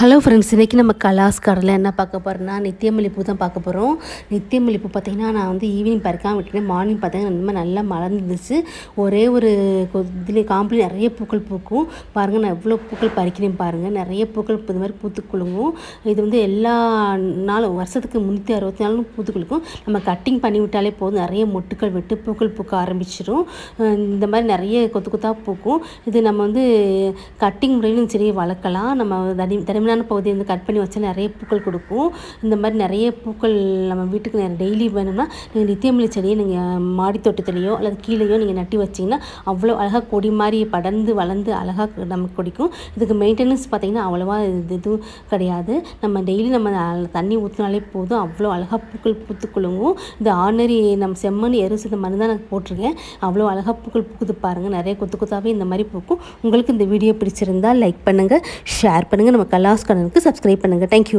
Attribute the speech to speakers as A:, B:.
A: Hello friends, இன்றைக்கி நம்ம கலாஸ் கார்டில் என்ன பார்க்க போகிறோம்னா நித்தியமல்லி பூ தான் பார்க்க போகிறோம். நித்தியமல்லி பூ பார்த்திங்கன்னா நான் வந்து ஈவினிங் பறிக்காமல் விட்டுட்டேன். மார்னிங் பார்த்திங்கன்னா இந்த மாதிரி நல்லா மலர்ந்துருந்துச்சு. ஒரே ஒரு இதுலேயே காம்புல நிறைய பூக்கள் பூக்கும். பாருங்கள், நான் எவ்வளோ பூக்கள் பறிக்கிறேன் பாருங்கள். நிறைய பூக்கள் இது மாதிரி பூத்து குலுங்கும். இது வந்து எல்லா நாளும் வருஷத்துக்கு 364 நாளும் பூத்து குலுக்கும். நம்ம கட்டிங் பண்ணி விட்டாலே போதும், நிறைய மொட்டுக்கள் விட்டு பூக்கள் பூக்க ஆரம்பிச்சிடும். இந்த மாதிரி நிறைய கொத்து கொத்தாக பூக்கும். இது நம்ம வந்து கட்டிங் முறையிலும் சரி வளர்க்கலாம். நம்ம தனிமையான பகுதியை வந்து கட் பண்ணி வச்சா நிறைய பூக்கள் கொடுக்கும். இந்த மாதிரி நிறைய பூக்கள் நம்ம வீட்டுக்கு டெய்லி வேணும்னா நீங்கள் நித்தியமல்லி செடியை நீங்கள் மாடி தோட்டத்துலேயோ அல்லது கீழேயோ நீங்கள் நட்டி வச்சிங்கன்னா அவ்வளோ அழகாக கொடி மாதிரி படர்ந்து வளர்ந்து அழகாக நமக்கு கொடிக்கும். இதுக்கு மெயின்டெனன்ஸ் பார்த்திங்கன்னா அவ்வளோவா இதுவும் கிடையாது. நம்ம டெய்லி நம்ம தண்ணி ஊற்றினாலே போதும், அவ்வளோ அழகாக பூக்கள் பூத்து குலுங்கும். இந்த ஆர்டினரி நம்ம செம்மண் எருசு இந்த மண் தான் நான் போட்டிருக்கேன். அவ்வளோ அழகாக பூக்கள் பூக்குது பாருங்கள். நிறைய கொத்து கொத்தாவே இந்த மாதிரி பூக்கும். உங்களுக்கு இந்த வீடியோ பிடிச்சிருந்தால் லைக் பண்ணுங்கள், ஷேர் பண்ணுங்கள். நம்ம கலாஸ் கார்டனுக்கு சப்ஸ்கிரைப் பண்ணுங்கள். தேங்க்யூ.